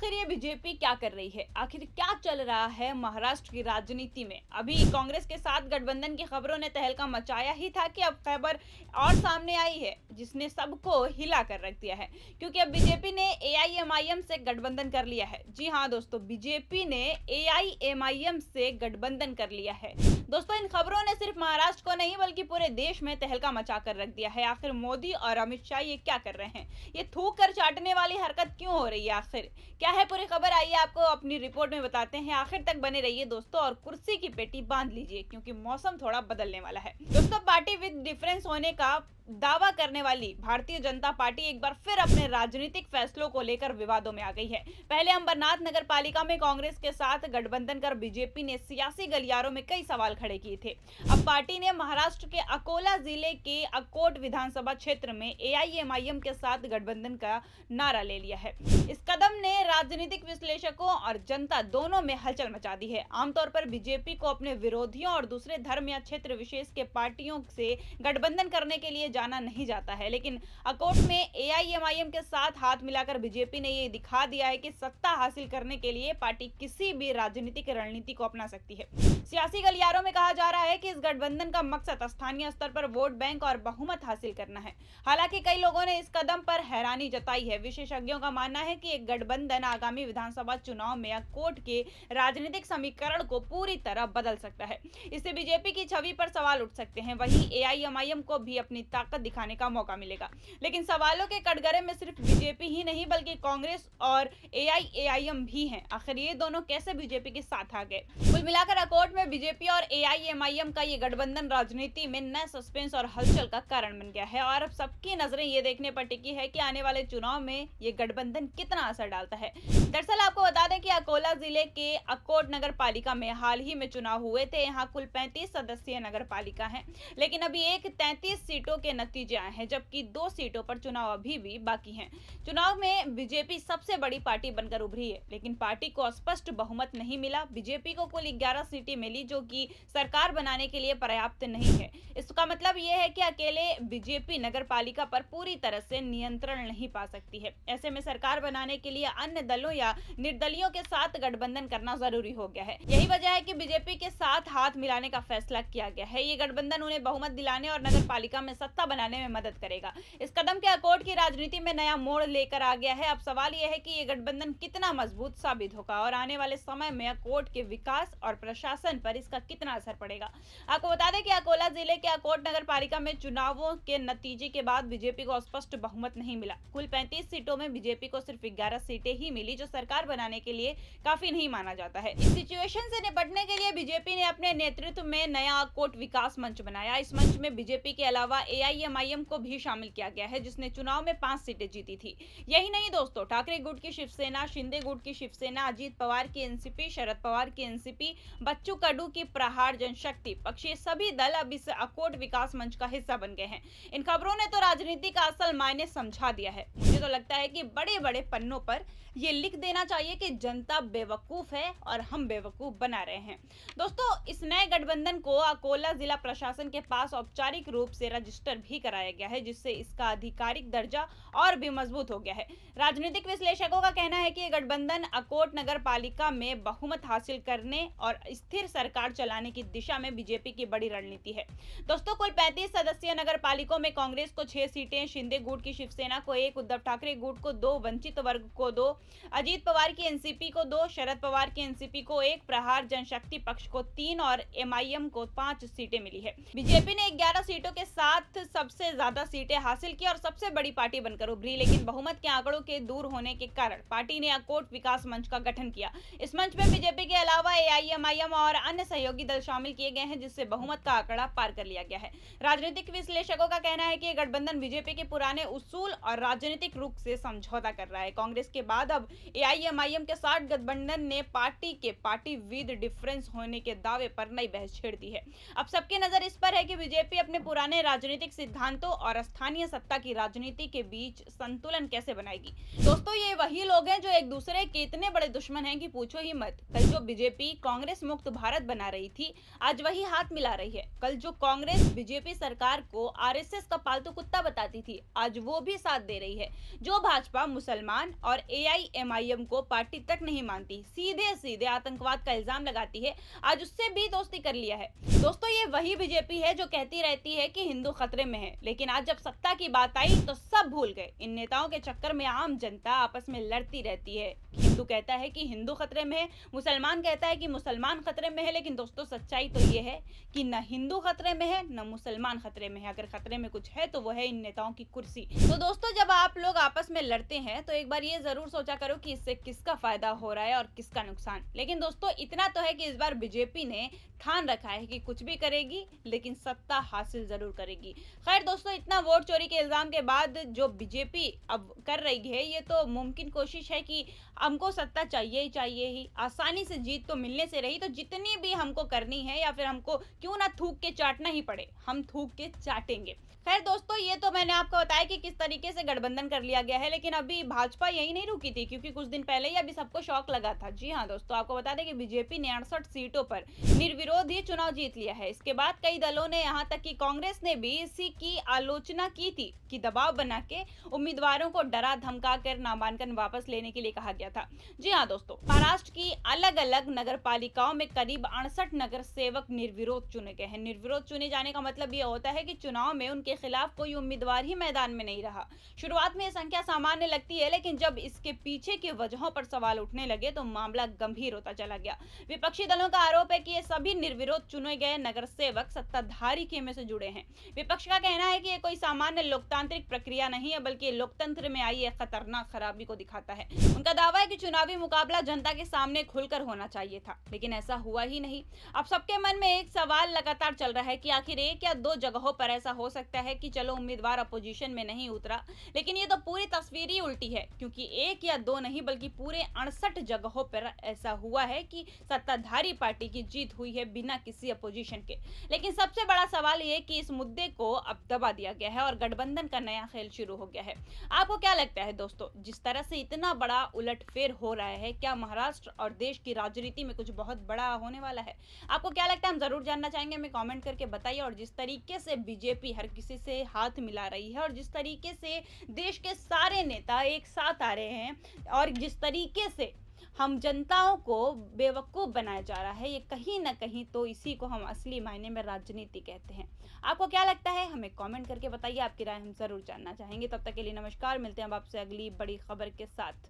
आखिर ये बीजेपी क्या कर रही है? आखिर क्या चल रहा है महाराष्ट्र की राजनीति में? अभी कांग्रेस के साथ गठबंधन की खबरों ने तहलका मचाया ही था कि अब खबर और सामने आई है जिसने सबको हिला कर रख दिया है, क्योंकि अब बीजेपी ने एआईएमआईएम से गठबंधन कर लिया है। जी हाँ दोस्तों, बीजेपी ने एआईएमआईएम से गठबंधन कर लिया है। दोस्तों, इन खबरों ने सिर्फ महाराष्ट्र को नहीं बल्कि पूरे देश में तहलका मचा कर रख दिया है। आखिर मोदी और अमित शाह ये क्या कर रहे हैं? ये थूक कर चाटने वाली हरकत क्यों हो रही है? आखिर क्या है पूरी खबर, आइए आपको अपनी रिपोर्ट में बताते हैं। आखिर तक बने रहिए दोस्तों और कुर्सी की पेटी बांध लीजिए, क्योंकि मौसम थोड़ा बदलने वाला है। दोस्तों, पार्टी विद डिफरेंस होने का दावा करने वाली भारतीय जनता पार्टी एक बार फिर अपने राजनीतिक फैसलों को लेकर विवादों में आ गई है। पहले अंबरनाथ नगर पालिका में कांग्रेस के साथ गठबंधन कर बीजेपी ने सियासी गलियारों में कई सवाल खड़े किए थे। अब पार्टी ने महाराष्ट्र के अकोला जिले के अकोट विधानसभा क्षेत्र में एआईएमआईएम के साथ गठबंधन का नारा ले लिया है। इस कदम ने राजनीतिक विश्लेषकों और जनता दोनों में हलचल मचा दी है। आमतौर पर बीजेपी को अपने विरोधियों और दूसरे धर्म या क्षेत्र विशेष के पार्टियों से गठबंधन करने के लिए जाना नहीं जाता है, लेकिन अकोट में एआईएमआईएम के साथ हाथ मिलाकर बीजेपी ने ये दिखा दिया है कि सत्ता हासिल करने के लिए पार्टी किसी भी राजनीतिक रणनीति को अपना सकती है। सियासी गलियारों में कहा जा रहा है कि इस गठबंधन का मकसद स्थानीय स्तर पर वोट बैंक और बहुमत हासिल करना है। हालांकि कई लोगों ने इस कदम पर हैरानी जताई है। विशेषज्ञों का मानना है कि एक गठबंधन आगामी विधानसभा चुनाव में अकोट के राजनीतिक समीकरण को पूरी तरह बदल सकता है। इससे बीजेपी की छवि पर सवाल उठ सकते हैं। वहीं एआईएमआईएम को भी अपनी ताकत दिखाने का मौका मिलेगा। लेकिन सवालों के कटघरे में सिर्फ बीजेपी ही नहीं बल्कि कांग्रेस और एआईएमआईएम भी हैं। आखिर ये दोनों कैसे बीजेपी के साथ आ गए? कुल मिलाकर अकोट में बीजेपी और एआईएमआईएम का ये गठबंधन राजनीति में नए सस्पेंस और हलचल का कारण बन गया है और अब सबकी नजरें ये देखने पर टिकी है कि आने वाले चुनाव में ये गठबंधन कितना असर डालता है। दरअसल आपको बता दें कि अकोला जिले के अकोट नगर पालिका में हाल ही में चुनाव हुए थे। यहाँ कुल 35 सदस्यीय नगर पालिका है, लेकिन अभी 33 सीटों के नतीजे आए हैं, जबकि 2 सीटों पर चुनाव अभी भी बाकी हैं। चुनाव में बीजेपी सबसे बड़ी पार्टी बनकर उभरी है, लेकिन पार्टी को स्पष्ट बहुमत नहीं मिला। बीजेपी को कुल 11 सीटें मिली, जो कि सरकार बनाने के लिए पर्याप्त नहीं है। इसका मतलब यह है कि अकेले बीजेपी नगर पालिका पर पूरी तरह से नियंत्रण नहीं पा सकती है। ऐसे में सरकार बनाने के लिए अन्य दलों या निर्दलियों के साथ गठबंधन करना जरूरी हो गया है। यही वजह है कि बीजेपी के साथ हाथ मिलाने का फैसला किया गया है। ये गठबंधन उन्हें बहुमत दिलाने और नगर पालिका में सत्ता बनाने में मदद करेगा। इस कदम के अकोट की राजनीति में नया मोड़ लेकर आ गया है। अब सवाल यह है कि ये गठबंधन कितना मजबूत साबित होगा और आने वाले समय में अकोट के विकास और प्रशासन पर इसका कितना असर पड़ेगा। आपको बता दें कि अकोला जिले के अकोट नगर पालिका में चुनावों के नतीजे के बाद बीजेपी को स्पष्ट बहुमत नहीं मिला। कुल 35 सीटों में बीजेपी को सिर्फ 11 सीटें ही मिली, जो सरकार बनाने के लिए काफी नहीं माना जाता है। इस सिचुएशन से निपटने के लिए बीजेपी ने अपने नेतृत्व में नया अकोट विकास मंच बनाया। इस मंच में बीजेपी के अलावा एआईएमआईएम को भी शामिल किया गया है, जिसने चुनाव में 5 सीटें जीती थी। यही नहीं दोस्तों, ठाकरे गुट की शिवसेना, शिंदे गुट की शिवसेना, अजीत पवार की एनसीपी, शरद पवार की एनसीपी, बच्चू कडू की प्रहार जनशक्ति पक्ष, ये सभी दल अब इस अकोट विकास मंच का हिस्सा बन गए हैं। इन खबरों ने तो राजनीति का असल मायने समझा दिया है। मुझे तो लगता है कि बड़े बड़े पन्नों पर ये लिख देना चाहिए कि जनता बेवकूफ है और हम बेवकूफ बना रहे हैं। दोस्तों, इस नए गठबंधन को अकोला जिला प्रशासन के पास औपचारिक रूप से रजिस्टर भी कराया गया है, जिससे इसका आधिकारिक दर्जा और भी मजबूत हो गया है। राजनीतिक विश्लेषकों का कहना है कि ये गठबंधन अकोट नगर पालिका में बहुमत हासिल करने और स्थिर सरकार चलाने की दिशा में बीजेपी की बड़ी रणनीति है। दोस्तों, कुल 35 सदस्यीय नगर पालिकाओं में कांग्रेस को 6 सीटें, शिंदे गुट की शिवसेना को 1, उद्धव ठाकरे गुट को 2, वंचित वर्ग को 2, अजीत पवार की एनसीपी को 2, शरद पवार की एनसीपी को 1, प्रहार जनशक्ति पक्ष को 3 और एमआईएम को 5 सीटें मिली है। बीजेपी ने 11 सीटों के साथ सबसे ज्यादा सीटें हासिल की और सबसे बड़ी पार्टी बनकर उभरी, लेकिन बहुमत के आंकड़ों के दूर होने के कारण पार्टी ने अकोट विकास मंच का गठन किया। इस मंच में बीजेपी के अलावा एआईएमआईएम और अन्य सहयोगी दल शामिल किए गए हैं, जिससे बहुमत का आंकड़ा पार कर लिया गया है। राजनीतिक विश्लेषकों का कहना है कि गठबंधन बीजेपी के पुराने उसूल और राजनीतिक रुख से समझौता कर रहा है। कांग्रेस के बाद अब एआईएमआईएम के साथ गठबंधन ने पार्टी विद डिफरेंस होने के दावे पर नई बहस छेड़ दी है। अब सबकी नजर इस पर है कि बीजेपी अपने पुराने राजनीतिक सिद्धांतों और स्थानीय सत्ता की राजनीति के बीच संतुलन कैसे बनाएगी। दोस्तों, ये वही लोग हैं जो एक दूसरे के इतने बड़े दुश्मन हैं कि पूछो ही मत। कल जो बीजेपी कांग्रेस मुक्त भारत बना रही थी, आज वही हाथ मिला रही है। कल जो कांग्रेस बीजेपी सरकार को आरएसएस का पालतू कुत्ता बताती थी, आज वो भी साथ दे रही है। जो भाजपा मुसलमान और एआईएमआईएम को पार्टी तक नहीं मानती, सीधे सीधे आतंकवाद का इल्जाम लगाती है, आज उससे भी दोस्ती कर लिया है। दोस्तों, ये वही बीजेपी है जो कहती रहती है कि हिंदू खतरे में है, लेकिन आज जब सत्ता की बात आई तो सब भूल गए। इन नेताओं के चक्कर में आम जनता आपस में लड़ती रहती है। हिंदू कहता है कि हिंदू खतरे में है, मुसलमान कहता है कि मुसलमान खतरे में है, लेकिन दोस्तों सच्चाई तो ये है कि न हिंदू खतरे में है न मुसलमान खतरे में है। अगर खतरे में कुछ है तो वो है इन नेताओं की कुर्सी। तो दोस्तों, जब आप लोग आपस में लड़ते हैं तो एक बार ये जरूर सोचा करो कि इससे किसका फायदा हो रहा है और किसका नुकसान। लेकिन दोस्तों, इतना तो है कि इस बार बीजेपी ने ठान रखा है कि कुछ भी करेगी लेकिन सत्ता हासिल जरूर करेगी। खैर दोस्तों, इतना वोट चोरी के इल्जाम के बाद जो बीजेपी अब कर रही है, ये तो मुमकिन कोशिश है कि हमको सत्ता चाहिए ही चाहिए ही, आसानी से जीत तो मिलने से रही, तो जितनी भी हमको करनी है या फिर हमको क्यों ना थूक के चाटना ही पड़े, हम थूक के चाटेंगे। खैर दोस्तों, ये तो मैंने आपको बताया कि किस तरीके से गठबंधन कर लिया गया है, लेकिन अभी भाजपा यही नहीं रुकी थी, क्योंकि कुछ दिन पहले ही अभी सबको शौक लगा था। जी हाँ दोस्तों, आपको बता दें कि बीजेपी ने 68 सीटों पर निर्विरोध ही चुनाव जीत लिया है। इसके बाद कई दलों ने, यहाँ तक कि कांग्रेस ने भी इसी की आलोचना की थी कि दबाव बना के उम्मीदवारों को डरा धमका कर नामांकन वापस लेने के लिए कहा गया था। जी हाँ दोस्तों, महाराष्ट्र की अलग अलग नगर पालिकाओं में करीब 68 नगर सेवक निर्विरोध चुने गए हैं। निर्विरोध चुने जाने का मतलब ये होता है कि चुनाव में उनके खिलाफ कोई उम्मीदवार ही मैदान में नहीं रहा। शुरुआत में यह संख्या सामान्य लगती है, लेकिन जब इसके पीछे की वजहों पर सवाल उठने लगे तो मामला गंभीर होता चला गया। विपक्षी दलों का आरोप है कि ये सभी निर्विरोध चुने गए नगर सेवक सत्ताधारी खेमे से जुड़े हैं। विपक्ष का कहना है कि ये कोई सामान्य लोकतांत्रिक प्रक्रिया नहीं है, बल्कि लोकतंत्र में आई एक खतरनाक खराबी को दिखाता है। उनका दावा है कि चुनावी मुकाबला जनता के सामने खुलकर होना चाहिए था, लेकिन ऐसा हुआ ही नहीं। अब सबके मन में एक सवाल लगातार चल रहा है कि आखिर एक या दो जगहों पर ऐसा हो सकता है कि चलो उम्मीदवार अपोजिशन में नहीं उतरा, लेकिन ये तो पूरी तस्वीर ही उल्टी है, क्योंकि एक या दो नहीं बल्कि पूरे 68 जगहों पर ऐसा हुआ है कि सत्ताधारी पार्टी की जीत हुई है बिना किसी अपोजिशन के। लेकिन सबसे बड़ा सवाल ये कि इस मुद्दे को अब दबा दिया गया है और गठबंधन का नया खेल शुरू हो गया है। आपको क्या लगता है दोस्तों, जिस तरह से इतना बड़ा उलटफेर हो रहा है, क्या महाराष्ट्र और देश की राजनीति में कुछ बहुत बड़ा होने वाला है? आपको क्या लगता है, हम जरूर जानना चाहेंगे, हमें कमेंट करके बताइए। और जिस तरीके से बीजेपी हर किसी से हाथ मिला रही है और जिस तरीके से देश के सारे नेता एक साथ आ रहे हैं और जिस तरीके से हम जनताओं को बेवकूफ बनाया जा रहा है, ये कहीं ना कहीं तो इसी को हम असली मायने में राजनीति कहते हैं। आपको क्या लगता है, हमें कमेंट करके बताइए, आपकी राय हम जरूर जानना चाहेंगे। तब तक के लिए नमस्कार, मिलते हैं अब आपसे अगली बड़ी खबर के साथ।